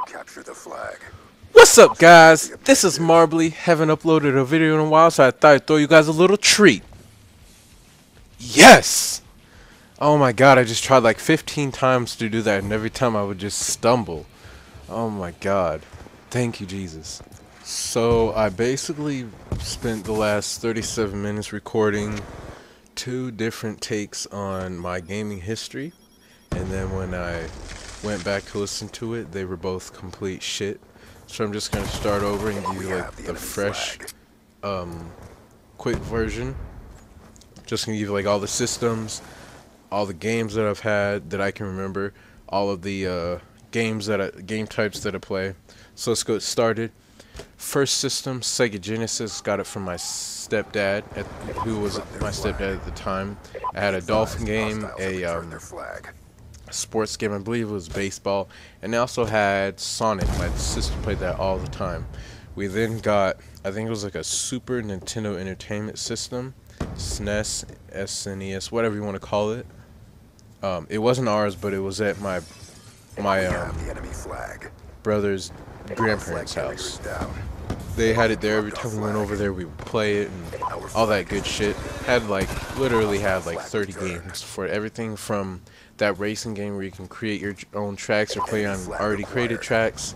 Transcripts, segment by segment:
Capture the flag. What's up, guys? This is Marbly. Haven't uploaded a video in a while, so I thought I'd throw you guys a little treat. Yes! Oh my god, I just tried like 15 times to do that, and every time I would just stumble. Oh my god. Thank you, Jesus. So, I basically spent the last 37 minutes recording 2 different takes on my gaming history, and then when I went back to listen to it, they were both complete shit. So I'm just gonna start over and give you like the fresh, quick version. Just gonna give you like all the systems, all the games that I've had that I can remember, all of the game types that I play. So let's get started. First system, Sega Genesis. Got it from my stepdad, who was my stepdad at the time. I had a Dolphin game, a sports game, I believe it was baseball, and they also had Sonic. My sister played that all the time. We then got, I think it was like a Super Nintendo Entertainment System, SNES, SNES, whatever you want to call it. It wasn't ours, but it was at my brother's grandparents' house. They had it there. Every time we went over there, we would play it and all that good shit. Literally had like 30 games for it. Everything from that racing game where you can create your own tracks or play on already created tracks,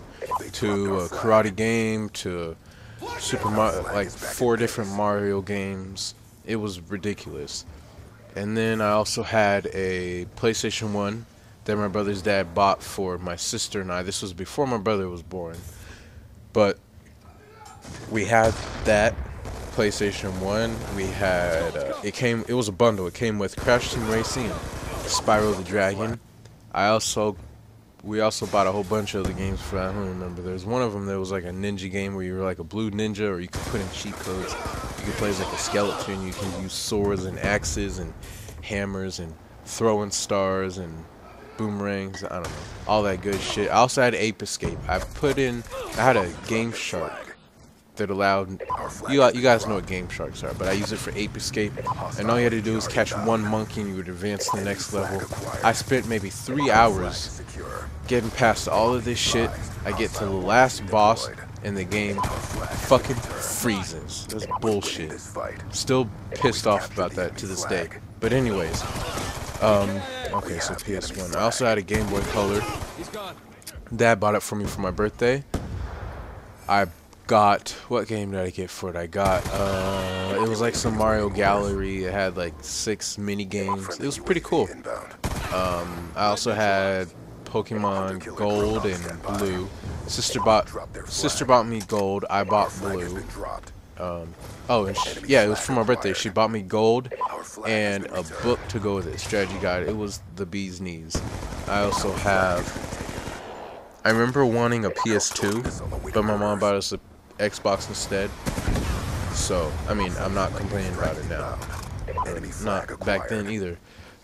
to a karate game, to Super Mario, like 4 different Mario games. It was ridiculous. And then I also had a PlayStation 1 that my brother's dad bought for my sister and I. This was before my brother was born, but we had that PlayStation 1. We had it was a bundle. It came with Crash Team Racing and Spyro the Dragon. We also bought a whole bunch of other games for that. I don't remember. There's one of them that was like a ninja game where you were like a blue ninja, or you could put in cheat codes. You could play as like a skeleton. You can use swords and axes and hammers and throwing stars and boomerangs. I don't know, all that good shit. I also had Ape Escape. I had a Game Shark that allowed you guys know what Game Sharks are, but I use it for Ape Escape, and all you had to do is catch one monkey and you would advance to the next level. I spent maybe 3 hours getting past all of this shit. I get to the last boss and the game fucking freezes. That's bullshit. Still pissed off about that to this day. But anyways, okay, so PS1. I also had a Game Boy Color. Dad bought it for me for my birthday. What game did I get for it? I got, it was like some Mario Gallery. It had like 6 mini games. It was pretty cool. I also had Pokemon Gold and Blue. Sister bought me Gold. I bought Blue. Yeah, it was for my birthday. She bought me Gold and a book to go with it, strategy guide. It was the bee's knees. I remember wanting a PS2, but my mom bought us a Xbox instead. So, I mean, I'm not complaining about it now. Not back then either.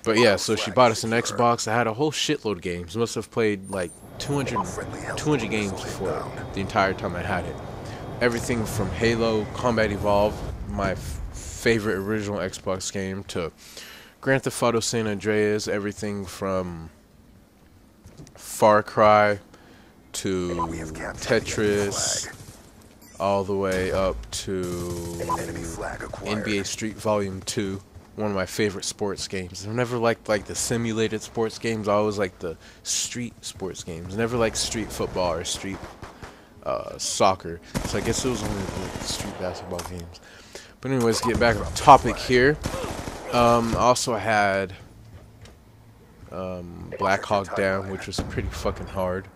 But yeah, so she bought us an Xbox. I had a whole shitload of games. Must have played like 200 games before the entire time I had it. Everything from Halo, Combat Evolved, my favorite original Xbox game, to Grand Theft Auto San Andreas. Everything from Far Cry to Tetris, all the way up to NBA Street Volume 2, one of my favorite sports games. I've never liked the simulated sports games. I always liked the street sports games. Never liked street football or street soccer. So I guess it was only the street basketball games. But anyways, get back on topic here. Also had Black Hawk Down, which was pretty fucking hard.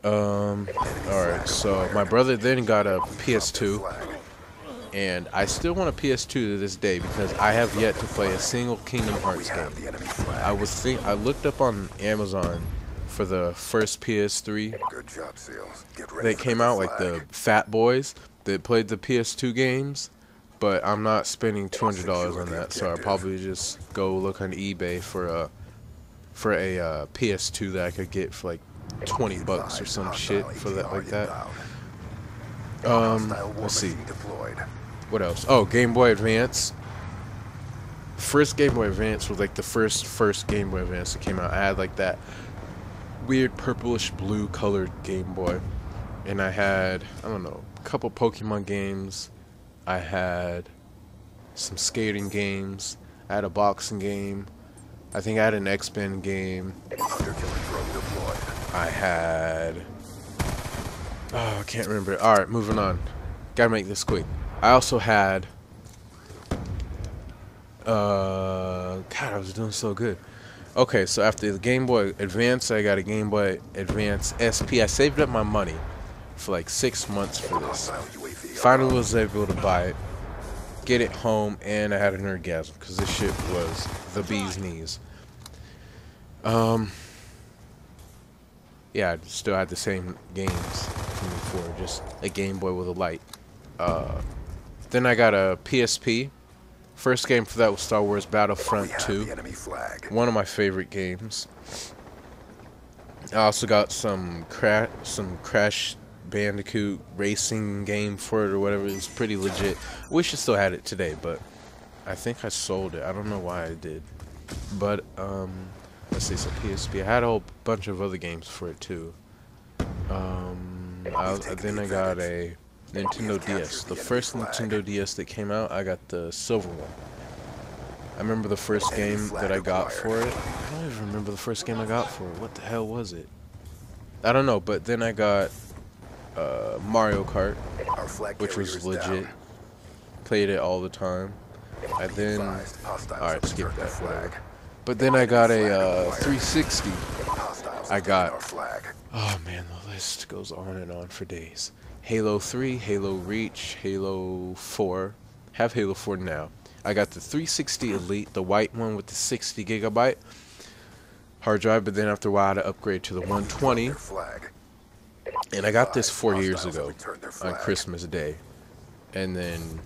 Alright, so my brother then got a PS2, and I still want a PS2 to this day because I have yet to play a single Kingdom Hearts game. I looked up on Amazon for the first PS3 that came out, like the fat boys that played the PS2 games, but I'm not spending $200 on that, so I'll probably just go look on eBay for a PS2 that I could get for like $20 or some shit for that, like that. Let's see. What else? Oh, Game Boy Advance. First Game Boy Advance was like the first Game Boy Advance that came out. I had like that weird purplish blue colored Game Boy. And I had, I don't know, a couple Pokemon games. I had some skating games. I had a boxing game. I think I had an X-Men game. I had... Oh, I can't remember. Alright, moving on. Gotta make this quick. I also had... God, I was doing so good. Okay, so after the Game Boy Advance, I got a Game Boy Advance SP. I saved up my money for like 6 months for this. Finally was able to buy it, get it home, and I had an orgasm because this shit was the bee's knees. Yeah, I still had the same games from before, just a Game Boy with a light. Then I got a PSP. First game for that was Star Wars Battlefront 2. One of my favorite games. I also got some Crash Bandicoot racing game for it or whatever. It was pretty legit. Wish I still had it today, but I think I sold it. I don't know why I did. But let's see, so PSP. I had a whole bunch of other games for it too. Then I got a Nintendo DS. The first Nintendo DS that came out, I got the silver one. I remember the first game that I got for it. I don't even remember the first game I got for it. What the hell was it? I don't know, but then I got Mario Kart, which was legit. Played it all the time. I then... Alright, skip that, whatever. But then I got a 360. I got... Oh man, the list goes on and on for days. Halo 3, Halo Reach, Halo 4. Have Halo 4 now. I got the 360 Elite, the white one with the 60 gigabyte hard drive, but then after a while I had to upgrade to the 120. And I got this 4 years ago on Christmas Day. And then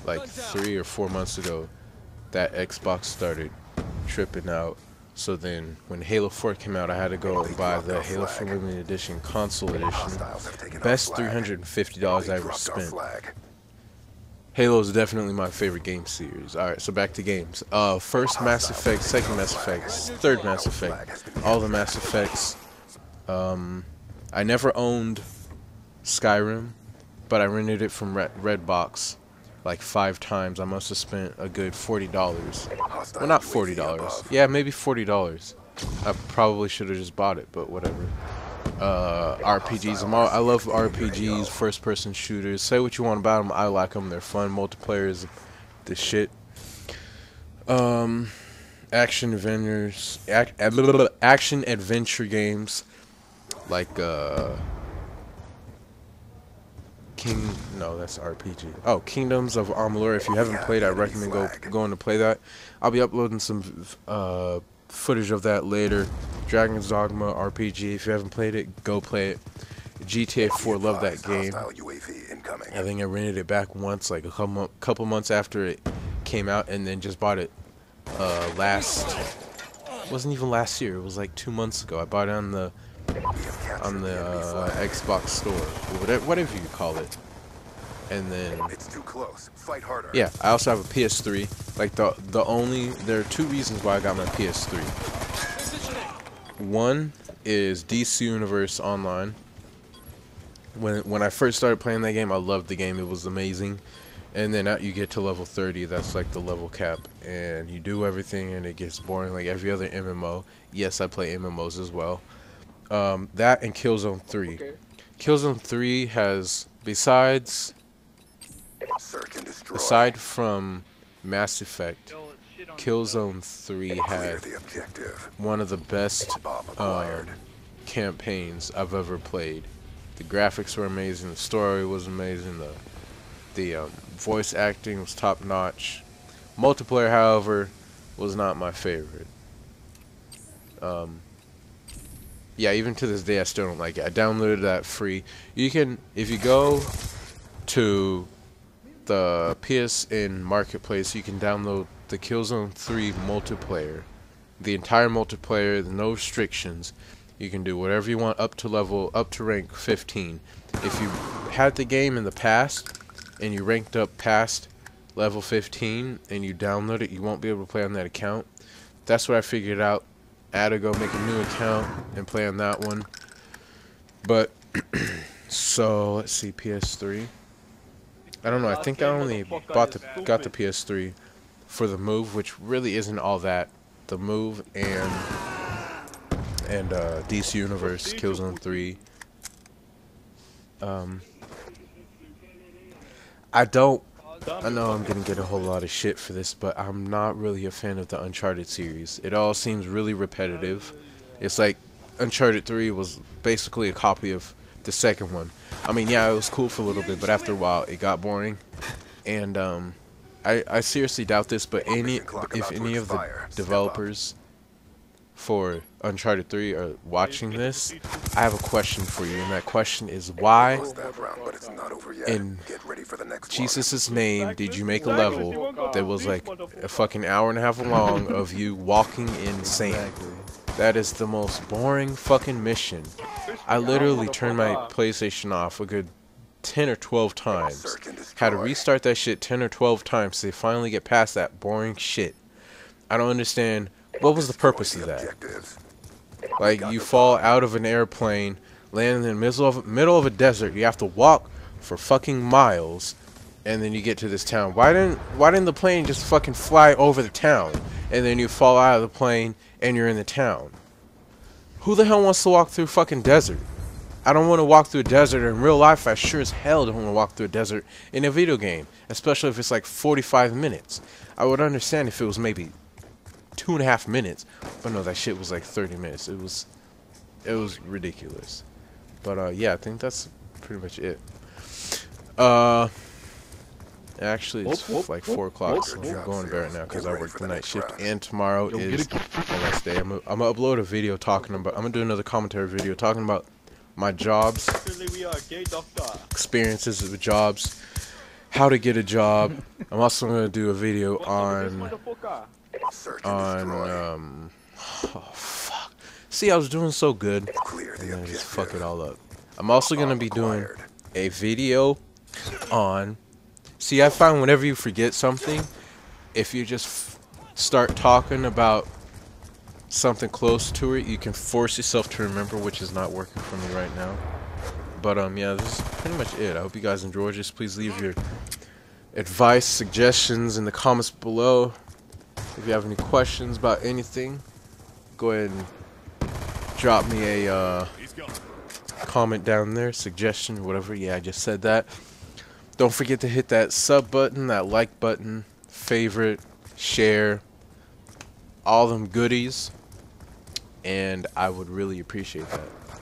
like 3 or 4 months ago, that Xbox started tripping out. So then, when Halo 4 came out, I had to go and buy the Halo 4 Limited Edition Console Edition. Best $350 I ever spent. Halo is definitely my favorite game series. Alright, so back to games. First Mass Effect, second Mass Effect, third Mass Effect. All the Mass Effects. I never owned Skyrim, but I rented it from Redbox like 5 times. I must have spent a good $40. Well, not $40. Yeah, maybe $40. I probably should have just bought it, but whatever. RPGs. I love RPGs, first-person shooters. Say what you want about them. I like them. They're fun. Multiplayer is the shit. Action adventure games like No, that's RPG. Oh, Kingdoms of Amalur. If you haven't played, I recommend going to play that. I'll be uploading some footage of that later. Dragon's Dogma RPG. If you haven't played it, go play it. GTA 4, love that game. I think I rented it back once, like a couple months after it came out, and then just bought it wasn't even last year. It was like 2 months ago. I bought it on the Xbox store, whatever you call it. And then it's too close. Fight harder. Yeah, I also have a PS3. Like there are 2 reasons why I got my PS3. One is DC Universe Online. When I first started playing that game, I loved the game. It was amazing. And then you get to level 30, that's like the level cap, and you do everything and it gets boring like every other MMO. Yes, I play MMOs as well. That and Killzone 3. Okay. Killzone 3 has, aside from Mass Effect, Killzone 3 had one of the best campaigns I've ever played. The graphics were amazing, the story was amazing, the voice acting was top notch. Multiplayer, however, was not my favorite. Yeah, even to this day, I still don't like it. I downloaded that free. You can, if you go to the PSN Marketplace, you can download the Killzone 3 multiplayer. The entire multiplayer, no restrictions. You can do whatever you want up to rank 15. If you had the game in the past and you ranked up past level 15 and you download it, you won't be able to play on that account. That's what I figured out I had to go make a new account and play on that one. But so let's see, PS3. I don't know. I think I only got the PS3 for the Move, which really isn't all that. The Move and DC Universe, Killzone 3. I know I'm gonna get a whole lot of shit for this, but I'm not really a fan of the Uncharted series. It all seems really repetitive. It's like Uncharted 3 was basically a copy of the second one. I mean, yeah, it was cool for a little bit, but after a while, it got boring. And I seriously doubt this, but if any of the developers for Uncharted 3 are watching this, I have a question for you, and that question is, why in Jesus' name did you make a level that was like a fucking hour and a half long of you walking in sand? That is the most boring fucking mission. I literally turned my PlayStation off a good 10 or 12 times. Had to restart that shit 10 or 12 times to finally get past that boring shit. I don't understand. What was the purpose of that? Like, you fall out of an airplane, land in the middle of a desert. You have to walk for fucking miles, and then you get to this town. Why didn't the plane just fucking fly over the town, and then you fall out of the plane and you're in the town? Who the hell wants to walk through fucking desert? I don't want to walk through a desert in real life. I sure as hell don't want to walk through a desert in a video game, especially if it's like 45 minutes. I would understand if it was maybe 2.5 minutes, but no, that shit was like 30 minutes. It was ridiculous. But yeah, I think that's pretty much it. Actually, it's like 4 o'clock, so I'm going to bed right now because I work the night shift, and tomorrow is the last day. I'm gonna upload a video talking about. I'm gonna do another commentary video talking about my jobs, experiences with jobs, how to get a job. I'm also gonna do a video on oh fuck. See, I was doing so good, and then I just fuck it all up. I'm also gonna be doing a video on. See, I find whenever you forget something, if you just start talking about something close to it, you can force yourself to remember, which is not working for me right now. But yeah, this is pretty much it. I hope you guys enjoyed this. Please leave your advice, suggestions in the comments below. If you have any questions about anything, go ahead and drop me a comment down there, suggestion, whatever. Yeah, I just said that. Don't forget to hit that sub button, that like button, favorite, share, all them goodies, and I would really appreciate that.